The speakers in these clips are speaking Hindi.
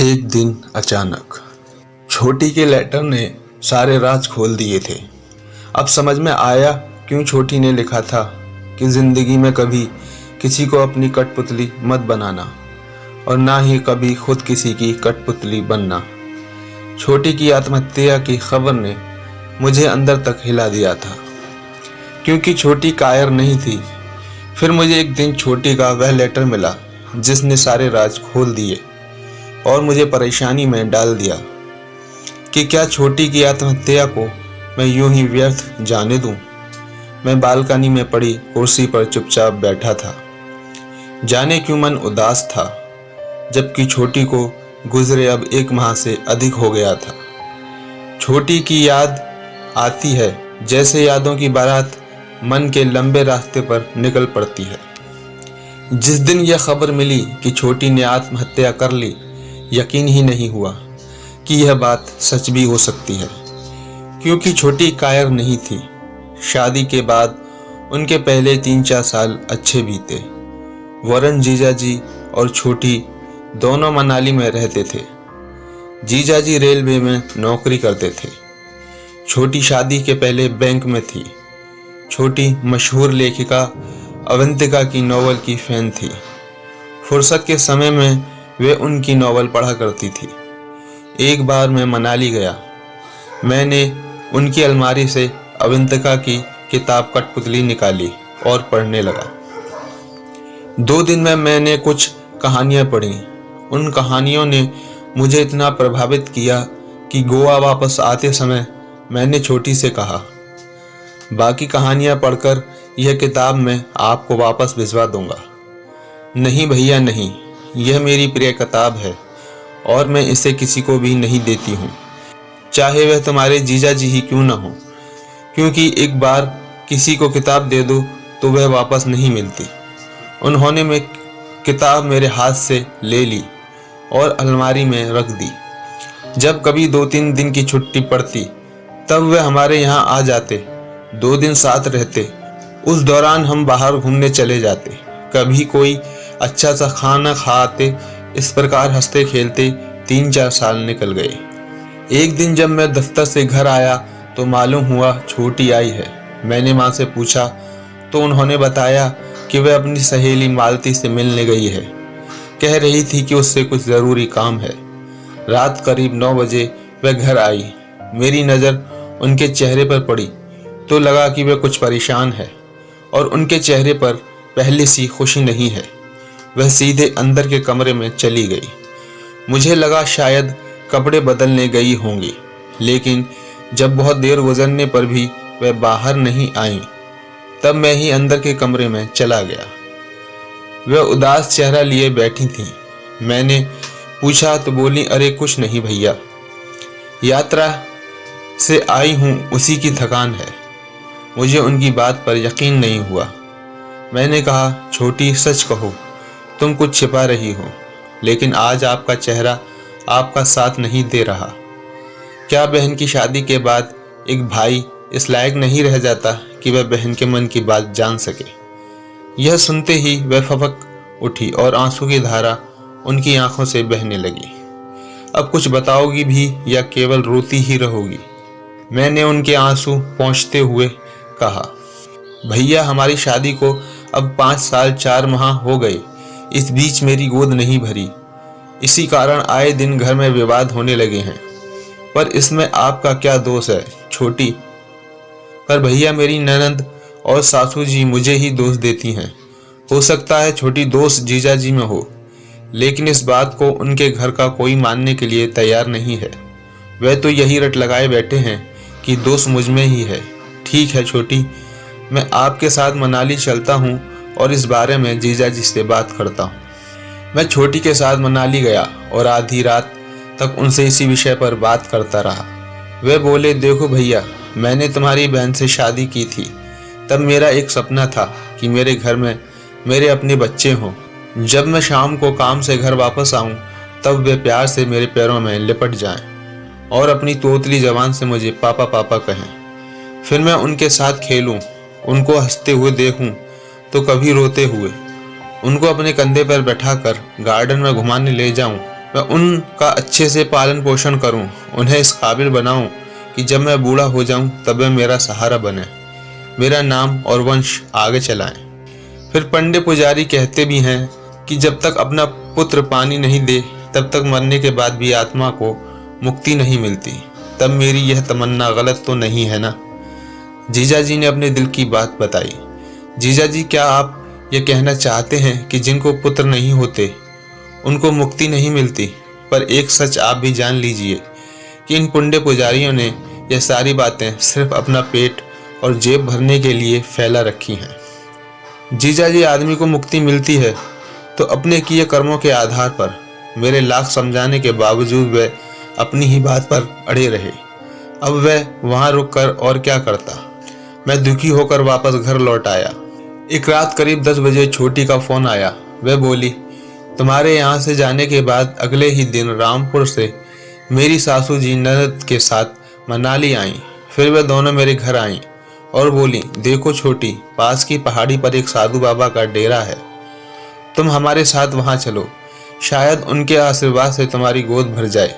एक दिन अचानक छोटी के लेटर ने सारे राज खोल दिए थे। अब समझ में आया क्यों छोटी ने लिखा था कि जिंदगी में कभी किसी को अपनी कठपुतली मत बनाना और ना ही कभी खुद किसी की कठपुतली बनना। छोटी की आत्महत्या की खबर ने मुझे अंदर तक हिला दिया था, क्योंकि छोटी कायर नहीं थी। फिर मुझे एक दिन छोटी का वह लेटर मिला जिसने सारे राज खोल दिए और मुझे परेशानी में डाल दिया कि क्या छोटी की आत्महत्या को मैं यूं ही व्यर्थ जाने दूं। मैं बालकनी में पड़ी कुर्सी पर चुपचाप बैठा था। जाने क्यों मन उदास था, जबकि छोटी को गुजरे अब 1 माह से अधिक हो गया था। छोटी की याद आती है जैसे यादों की बारात मन के लंबे रास्ते पर निकल पड़ती है। जिस दिन यह खबर मिली कि छोटी ने आत्महत्या कर ली, यकीन ही नहीं हुआ कि यह बात सच भी हो सकती है, क्योंकि छोटी कायर नहीं थी। शादी के बाद उनके पहले 3-4 साल अच्छे बीते। वरन जीजाजी और छोटी दोनों मनाली में रहते थे। जीजाजी रेलवे में नौकरी करते थे। छोटी शादी के पहले बैंक में थी। छोटी मशहूर लेखिका अवंतिका की नॉवल की फैन थी। फुर्सत के समय में वे उनकी नॉवल पढ़ा करती थी। एक बार मैं मनाली गया। मैंने उनकी अलमारी से अवंतिका की किताब कठपुतली निकाली और पढ़ने लगा। 2 दिन में मैंने कुछ कहानियां पढ़ी। उन कहानियों ने मुझे इतना प्रभावित किया कि गोवा वापस आते समय मैंने छोटी से कहा, बाकी कहानियां पढ़कर यह किताब मैं आपको वापस भिजवा दूंगा। नहीं भैया नहीं, यह मेरी प्रिय किताब है और मैं इसे किसी को भी नहीं देती हूँ, चाहे वह तुम्हारे जीजाजी ही क्यों ना हो, क्योंकि एक बार किसी को किताब दे दो तो वह वापस नहीं मिलती। उन्होंने किताब मेरे हाथ से ले ली और अलमारी में रख दी। जब कभी 2-3 दिन की छुट्टी पड़ती तब वे हमारे यहाँ आ जाते। 2 दिन साथ रहते। उस दौरान हम बाहर घूमने चले जाते। कभी कोई अच्छा सा खाना खाते। इस प्रकार हंसते खेलते 3-4 साल निकल गए। एक दिन जब मैं दफ्तर से घर आया तो मालूम हुआ छोटी आई है। मैंने माँ से पूछा तो उन्होंने बताया कि वह अपनी सहेली मालती से मिलने गई है। कह रही थी कि उससे कुछ ज़रूरी काम है। रात करीब 9 बजे वह घर आई। मेरी नज़र उनके चेहरे पर पड़ी तो लगा कि वह कुछ परेशान है और उनके चेहरे पर पहले सी खुशी नहीं है। वह सीधे अंदर के कमरे में चली गई। मुझे लगा शायद कपड़े बदलने गई होंगी, लेकिन जब बहुत देर गुजरने पर भी वह बाहर नहीं आई, तब मैं ही अंदर के कमरे में चला गया। वह उदास चेहरा लिए बैठी थी। मैंने पूछा तो बोली, अरे कुछ नहीं भैया, यात्रा से आई हूँ, उसी की थकान है। मुझे उनकी बात पर यकीन नहीं हुआ। मैंने कहा, छोटी सच कहो, तुम कुछ छिपा रही हो, लेकिन आज आपका चेहरा आपका साथ नहीं दे रहा। क्या बहन की शादी के बाद एक भाई इस लायक नहीं रह जाता कि वह बहन के मन की बात जान सके? यह सुनते ही वह फपक उठी और आंसू की धारा उनकी आंखों से बहने लगी। अब कुछ बताओगी भी या केवल रोती ही रहोगी? मैंने उनके आंसू पोंछते हुए कहा, भैया हमारी शादी को अब 5 साल 4 माह हो गए। इस बीच मेरी गोद नहीं भरी। इसी कारण आए दिन घर में विवाद होने लगे हैं। पर इसमें आपका क्या दोष है छोटी? पर भैया मेरी ननद और सासू जी मुझे ही दोष देती हैं। हो सकता है छोटी दोष जीजाजी में हो, लेकिन इस बात को उनके घर का कोई मानने के लिए तैयार नहीं है। वह तो यही रट लगाए बैठे हैं कि दोष मुझ में ही है। ठीक है छोटी, मैं आपके साथ मनाली चलता हूँ और इस बारे में जीजाजी से बात करता हूँ। मैं छोटी के साथ मनाली गया और आधी रात तक उनसे इसी विषय पर बात करता रहा। वे बोले, देखो भैया, मैंने तुम्हारी बहन से शादी की थी तब मेरा एक सपना था कि मेरे घर में मेरे अपने बच्चे हों। जब मैं शाम को काम से घर वापस आऊँ तब वे प्यार से मेरे पैरों में लिपट जाएं और अपनी तोतली जबान से मुझे पापा पापा कहें। फिर मैं उनके साथ खेलूं, उनको हंसते हुए देखूं तो कभी रोते हुए। उनको अपने कंधे पर बैठाकर गार्डन में घुमाने ले जाऊं मैं उनका अच्छे से पालन पोषण करूं, उन्हें इस काबिल बनाऊं कि जब मैं बूढ़ा हो जाऊं तब वे मेरा सहारा बने, मेरा नाम और वंश आगे चलाएं। फिर पंडित पुजारी कहते भी हैं कि जब तक अपना पुत्र पानी नहीं दे तब तक मरने के बाद भी आत्मा को मुक्ति नहीं मिलती। तब मेरी यह तमन्ना गलत तो नहीं है ना? जीजा जी ने अपने दिल की बात बताई। जीजा जी, क्या आप ये कहना चाहते हैं कि जिनको पुत्र नहीं होते उनको मुक्ति नहीं मिलती? पर एक सच आप भी जान लीजिए कि इन पुण्य पुजारियों ने यह सारी बातें सिर्फ अपना पेट और जेब भरने के लिए फैला रखी हैं। जीजा जी, आदमी को मुक्ति मिलती है तो अपने किए कर्मों के आधार पर। मेरे लाख समझाने के बावजूद वह अपनी ही बात पर अड़े रहे। अब वह वहां रुककर और क्या करता। मैं दुखी होकर वापस घर लौट आया। एक रात करीब 10 बजे छोटी का फोन आया। वह बोली, तुम्हारे यहाँ से जाने के बाद अगले ही दिन रामपुर से मेरी सासू जी ननद के साथ मनाली आईं। फिर वे दोनों मेरे घर आईं और बोली, देखो छोटी, पास की पहाड़ी पर एक साधु बाबा का डेरा है, तुम हमारे साथ वहां चलो, शायद उनके आशीर्वाद से तुम्हारी गोद भर जाए।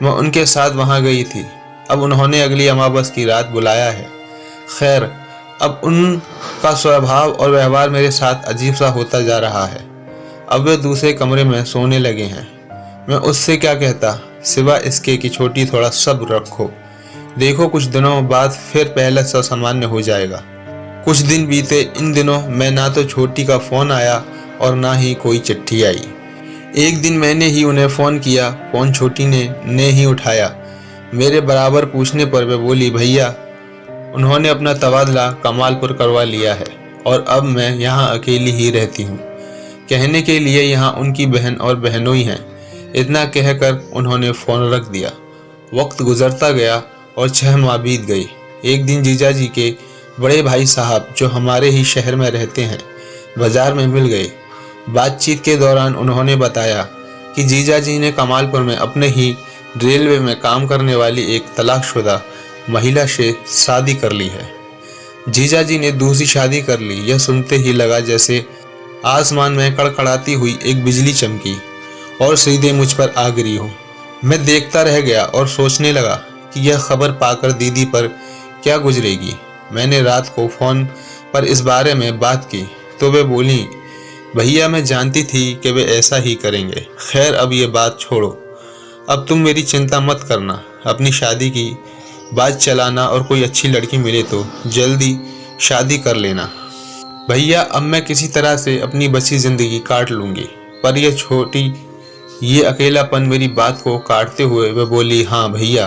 मैं उनके साथ वहां गई थी। अब उन्होंने अगली अमावस की रात बुलाया है। खैर, अब उनका स्वभाव और व्यवहार मेरे साथ अजीब सा होता जा रहा है। अब वे दूसरे कमरे में सोने लगे हैं। मैं उससे क्या कहता सिवा इसके कि छोटी, थोड़ा सब्र रखो, देखो कुछ दिनों बाद फिर पहले सा सामान्य हो जाएगा। कुछ दिन बीते। इन दिनों मैं ना तो छोटी का फोन आया और ना ही कोई चिट्ठी आई। एक दिन मैंने ही उन्हें फोन किया, फोन छोटी ने ही उठाया। मेरे बराबर पूछने पर वे बोली, भैया उन्होंने अपना तबादला कमालपुर करवा लिया है और अब मैं यहाँ अकेली ही रहती हूँ। कहने के लिए यहाँ उनकी बहन और बहनोई हैं। इतना कहकर उन्होंने फोन रख दिया। वक्त गुजरता गया और 6 माह बीत गई। एक दिन जीजा जी के बड़े भाई साहब, जो हमारे ही शहर में रहते हैं, बाजार में मिल गए। बातचीत के दौरान उन्होंने बताया कि जीजा जी ने कमालपुर में अपने ही रेलवे में काम करने वाली एक तलाकशुदा महिला से शादी कर ली है। जीजा जी ने दूसरी शादी कर ली। यह सुनते ही लगा जैसे आसमान में कड़कड़ाती हुई एक बिजली चमकी और सीधे मुझ पर आ गिरी हो। मैं देखता रह गया और सोचने लगा कि यह खबर पाकर दीदी पर क्या गुजरेगी। मैंने रात को फोन पर इस बारे में बात की तो वे बोली, भैया मैं जानती थी कि वे ऐसा ही करेंगे। खैर, अब ये बात छोड़ो, अब तुम मेरी चिंता मत करना। अपनी शादी की बात चलाना और कोई अच्छी लड़की मिले तो जल्दी शादी कर लेना। भैया अब मैं किसी तरह से अपनी बची जिंदगी काट लूँगी। पर यह छोटी, ये अकेलापन मेरी बात को काटते हुए वह बोली, हाँ भैया,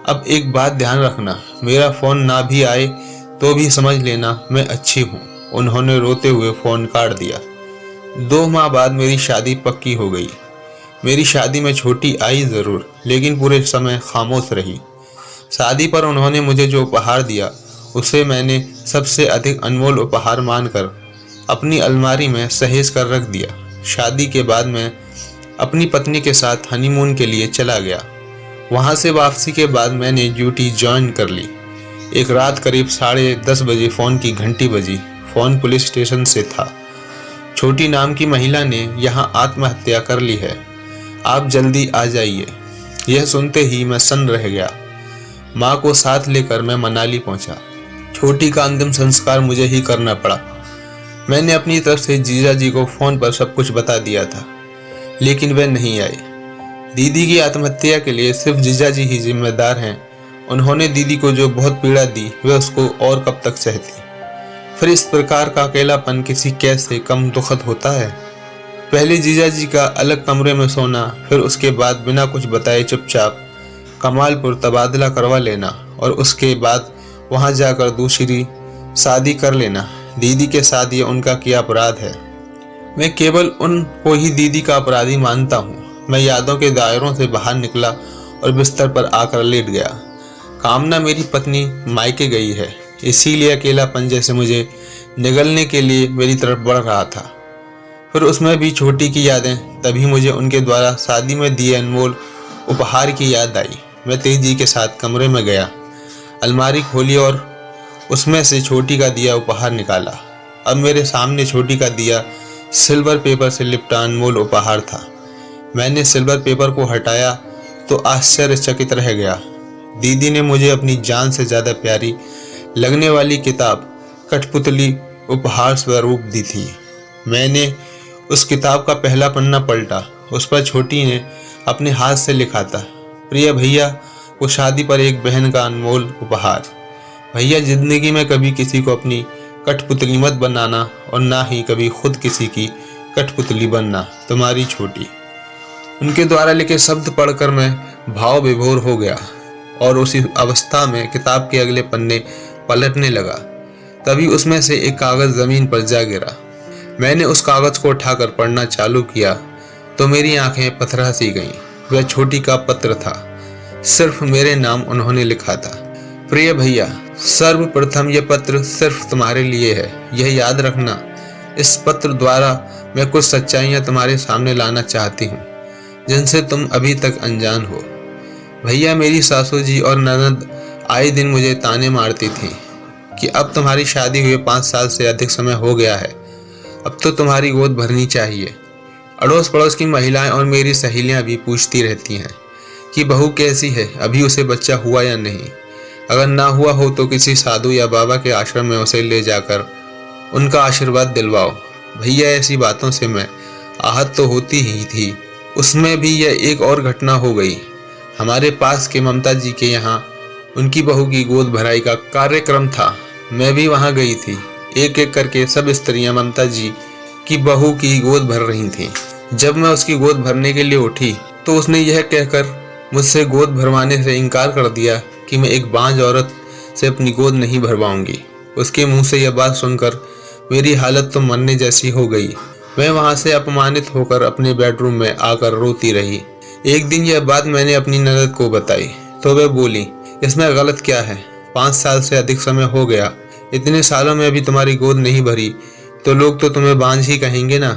अब एक बात ध्यान रखना, मेरा फ़ोन ना भी आए तो भी समझ लेना मैं अच्छी हूँ। उन्होंने रोते हुए फ़ोन काट दिया। 2 माह बाद मेरी शादी पक्की हो गई। मेरी शादी में छोटी आई ज़रूर, लेकिन पूरे समय खामोश रही। शादी पर उन्होंने मुझे जो उपहार दिया उसे मैंने सबसे अधिक अनमोल उपहार मानकर अपनी अलमारी में सहेज कर रख दिया। शादी के बाद मैं अपनी पत्नी के साथ हनीमून के लिए चला गया। वहाँ से वापसी के बाद मैंने ड्यूटी ज्वाइन कर ली। एक रात करीब 10:30 बजे फ़ोन की घंटी बजी। फ़ोन पुलिस स्टेशन से था। छोटी नाम की महिला ने यहाँ आत्महत्या कर ली है, आप जल्दी आ जाइए। यह सुनते ही मैं सन्न रह गया। माँ को साथ लेकर मैं मनाली पहुँचा। छोटी का अंतिम संस्कार मुझे ही करना पड़ा। मैंने अपनी तरफ से जीजा जी को फ़ोन पर सब कुछ बता दिया था, लेकिन वे नहीं आए। दीदी की आत्महत्या के लिए सिर्फ जीजा जी ही जिम्मेदार हैं। उन्होंने दीदी को जो बहुत पीड़ा दी वह उसको और कब तक सहती। फिर इस प्रकार का अकेलापन किसी कैद से कम दुखद होता है। पहले जीजा जी का अलग कमरे में सोना, फिर उसके बाद बिना कुछ बताए चुपचाप कमालपुर तबादला करवा लेना और उसके बाद वहां जाकर दूसरी शादी कर लेना। दीदी के साथ ये उनका किया अपराध है। मैं केवल उनको ही दीदी का अपराधी मानता हूँ। मैं यादों के दायरों से बाहर निकला और बिस्तर पर आकर लेट गया। कामना मेरी पत्नी मायके गई है, इसीलिए अकेलापन जैसे मुझे निगलने के लिए मेरी तरफ बढ़ रहा था। फिर उसमें भी छोटी की यादें। तभी मुझे उनके द्वारा शादी में दिए अनमोल उपहार की याद आई। मैं तेजी के साथ कमरे में गया, अलमारी खोली और उसमें से छोटी का दिया उपहार निकाला। अब मेरे सामने छोटी का दिया सिल्वर पेपर से लिपटा अनमोल उपहार था। मैंने सिल्वर पेपर को हटाया तो आश्चर्यचकित रह गया। दीदी ने मुझे अपनी जान से ज़्यादा प्यारी लगने वाली किताब कठपुतली उपहार स्वरूप दी थी। मैंने उस किताब का पहला पन्ना पलटा। उस पर छोटी ने अपने हाथ से लिखा था, प्रिय भैया को शादी पर एक बहन का अनमोल उपहार। भैया, जिंदगी में कभी किसी को अपनी कठपुतली मत बनाना और ना ही कभी खुद किसी की कठपुतली बनना। तुम्हारी छोटी। उनके द्वारा लिखे शब्द पढ़कर मैं भाव विभोर हो गया और उसी अवस्था में किताब के अगले पन्ने पलटने लगा। तभी उसमें से एक कागज जमीन पर जा गिरा। मैंने उस कागज को उठाकर पढ़ना चालू किया तो मेरी आंखें पथरा सी गईं। वह छोटी का पत्र था। सिर्फ मेरे नाम उन्होंने लिखा था, प्रिय भैया, सर्वप्रथम यह पत्र सिर्फ तुम्हारे लिए है। यह याद रखना, इस पत्र द्वारा मैं कुछ सच्चाइयां तुम्हारे सामने लाना चाहती हूँ जिनसे तुम अभी तक अनजान हो। भैया, मेरी सासू जी और ननद आए दिन मुझे ताने मारती थी कि अब तुम्हारी शादी हुए 5 साल से अधिक समय हो गया है, अब तो तुम्हारी गोद भरनी चाहिए। अड़ोस पड़ोस की महिलाएं और मेरी सहेलियां भी पूछती रहती हैं कि बहू कैसी है, अभी उसे बच्चा हुआ या नहीं। अगर ना हुआ हो तो किसी साधु या बाबा के आश्रम में उसे ले जाकर उनका आशीर्वाद दिलवाओ। भैया, ऐसी बातों से मैं आहत तो होती ही थी, उसमें भी यह एक और घटना हो गई। हमारे पास के ममता जी के यहाँ उनकी बहू की गोद भराई का कार्यक्रम था। मैं भी वहाँ गई थी। एक एक करके सब स्त्रियां ममता जी की बहू की गोद भर रही थीं। जब मैं उसकी गोद भरने के लिए उठी तो उसने यह कहकर मुझसे गोद भरवाने से इनकार कर दिया कि मैं एक बांझ औरत से अपनी गोद नहीं भरवाऊंगी। उसके मुंह से यह बात सुनकर मेरी हालत तो मरने जैसी हो गई। मैं वहां से अपमानित होकर अपने बेडरूम में आकर रोती रही। एक दिन यह बात मैंने अपनी ननद को बताई तो वह बोली, इसमें गलत क्या है, 5 साल से अधिक समय हो गया, इतने सालों में अभी तुम्हारी गोद नहीं भरी तो लोग तो तुम्हें बांझ ही कहेंगे ना।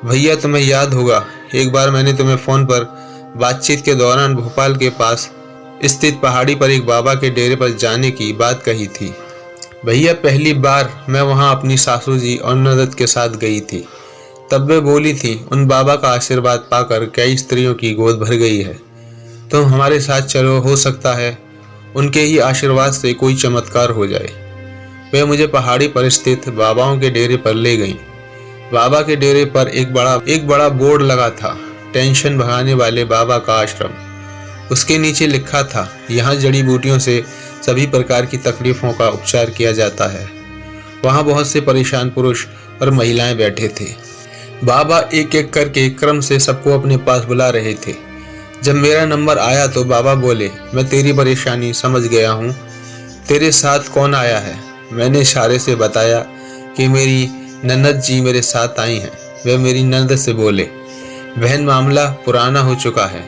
भैया, तुम्हें याद होगा एक बार मैंने तुम्हें फोन पर बातचीत के दौरान भोपाल के पास स्थित पहाड़ी पर एक बाबा के डेरे पर जाने की बात कही थी। भैया, पहली बार मैं वहां अपनी सासू जी और ननद के साथ गई थी। तब वे बोली थी, उन बाबा का आशीर्वाद पाकर कई स्त्रियों की गोद भर गई है, तुम हमारे साथ चलो, हो सकता है उनके ही आशीर्वाद से कोई चमत्कार हो जाए। वे मुझे पहाड़ी पर स्थित बाबाओं के डेरे पर ले गईं। बाबा के डेरे पर एक बड़ा बोर्ड लगा था, टेंशन भगाने वाले बाबा का आश्रम। उसके नीचे लिखा था, यहाँ जड़ी बूटियों से सभी प्रकार की तकलीफों का उपचार किया जाता है। वहाँ बहुत से परेशान पुरुष और महिलाएं बैठे थे। बाबा एक एक करके क्रम से सबको अपने पास बुला रहे थे। जब मेरा नंबर आया तो बाबा बोले, मैं तेरी परेशानी समझ गया हूँ, तेरे साथ कौन आया है। मैंने इशारे से बताया कि मेरी ननद जी मेरे साथ आई हैं। वे मेरी ननद से बोले, बहन, मामला पुराना हो चुका है,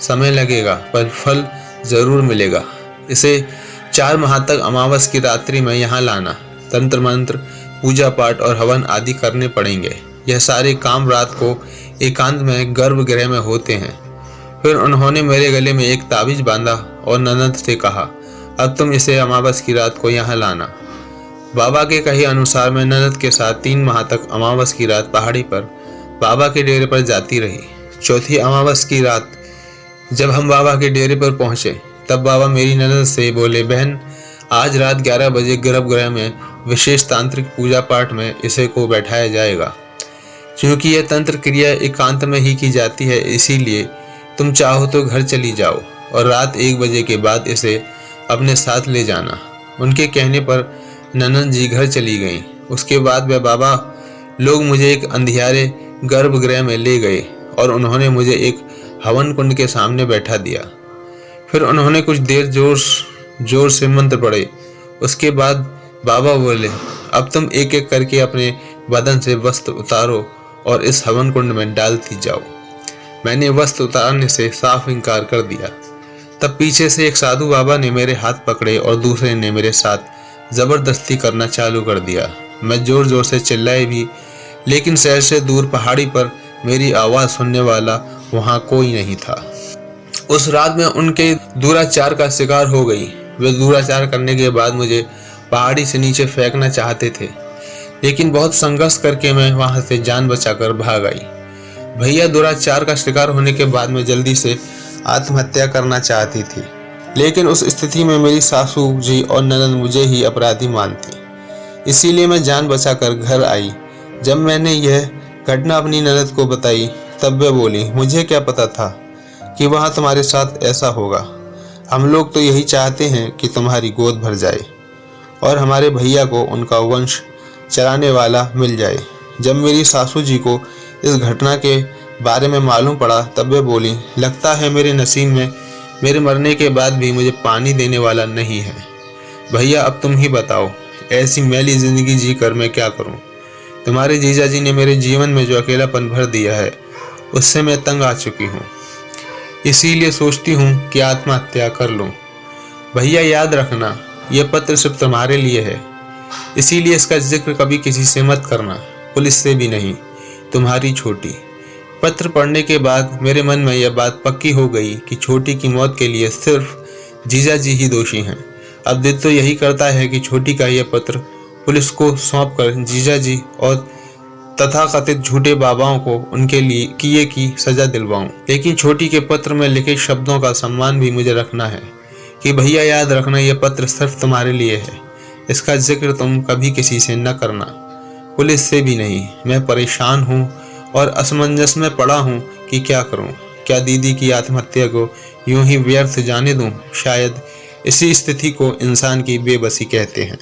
समय लगेगा पर फल जरूर मिलेगा। इसे 4 माह तक अमावस की रात्रि में यहाँ लाना। तंत्र मंत्र, पूजा पाठ और हवन आदि करने पड़ेंगे। यह सारे काम रात को एकांत में गर्भगृह में होते हैं। फिर उन्होंने मेरे गले में एक ताबीज बांधा और ननद से कहा, अब तुम इसे अमावस की रात को यहाँ लाना। बाबा के कहे अनुसार मैं ननद के साथ 3 माह तक अमावस की रात पहाड़ी पर बाबा के डेरे पर जाती रही। चौथी अमावस की रात जब हम बाबा के डेरे पर पहुंचे तब बाबा मेरी ननद से बोले, बहन, आज रात 11 बजे गर्भगृह में विशेष तांत्रिक पूजा पाठ में इसे को बैठाया जाएगा। क्योंकि यह तंत्र क्रिया एकांत में ही की जाती है, इसीलिए तुम चाहो तो घर चली जाओ और रात 1 बजे के बाद इसे अपने साथ ले जाना। उनके कहने पर ननद जी घर चली गईं। उसके बाद वह बाबा लोग मुझे एक अंधियारे गर्भगृह में ले गए और उन्होंने मुझे एक हवन कुंड के सामने बैठा दिया। फिर उन्होंने कुछ देर जोर से मंत्र पढ़े। उसके बाद बाबा बोले, अब तुम एक एक करके अपने बदन से वस्त्र उतारो और इस हवन कुंड में डालती जाओ। मैंने वस्त्र उतारने से साफ इनकार कर दिया। तब पीछे से एक साधु बाबा ने मेरे हाथ पकड़े और दूसरे ने मेरे साथ जबरदस्ती करना चालू कर दिया। मैं जोर जोर से चिल्लाई भी, लेकिन शहर से दूर पहाड़ी पर मेरी आवाज सुनने वाला वहां कोई नहीं था। उस रात में उनके दुराचार का शिकार हो गई। वे दुराचार करने के बाद मुझे पहाड़ी से नीचे फेंकना चाहते थे, लेकिन बहुत संघर्ष करके मैं वहां से जान बचाकर भाग आई। भैया दुराचार का शिकार होने के बाद मैं जल्दी से आत्महत्या करना चाहती थी, लेकिन उस स्थिति में मेरी सासू जी और ननद मुझे ही अपराधी मानती। इसीलिए मैं जान बचाकर घर आई। जब मैंने यह घटना अपनी ननद को बताई तब वे बोली, मुझे क्या पता था कि वहाँ तुम्हारे साथ ऐसा होगा। हम लोग तो यही चाहते हैं कि तुम्हारी गोद भर जाए और हमारे भैया को उनका वंश चलाने वाला मिल जाए। जब मेरी सासू जी को इस घटना के बारे में मालूम पड़ा तब वे बोली, लगता है मेरे नसीब में मेरे मरने के बाद भी मुझे पानी देने वाला नहीं है। भैया अब तुम ही बताओ, ऐसी मैली जिंदगी जी कर मैं क्या करूं? तुम्हारे जीजा जी ने मेरे जीवन में जो अकेलापन भर दिया है उससे मैं तंग आ चुकी हूँ। इसीलिए सोचती हूँ कि आत्महत्या कर लूँ। भैया याद रखना, यह पत्र सिर्फ तुम्हारे लिए है, इसीलिए इसका जिक्र कभी किसी से मत करना, पुलिस से भी नहीं। तुम्हारी छोटी। पत्र पढ़ने के बाद मेरे मन में यह बात पक्की हो गई कि छोटी की मौत के लिए सिर्फ जीजा जी ही दोषी हैं। अब दिल तो यही करता है कि छोटी का यह पत्र पुलिस को सौंपकर जीजा जी और तथाकथित झूठे बाबाओं को उनके लिए किए की सजा दिलवाऊं। लेकिन छोटी के पत्र में लिखे शब्दों का सम्मान भी मुझे रखना है कि भैया याद रखना, यह पत्र सिर्फ तुम्हारे लिए है, इसका जिक्र तुम कभी किसी से न करना, पुलिस से भी नहीं। मैं परेशान हूँ और असमंजस में पड़ा हूँ कि क्या करूँ। क्या दीदी की आत्महत्या को यूं ही व्यर्थ जाने दूँ? शायद इसी स्थिति को इंसान की बेबसी कहते हैं।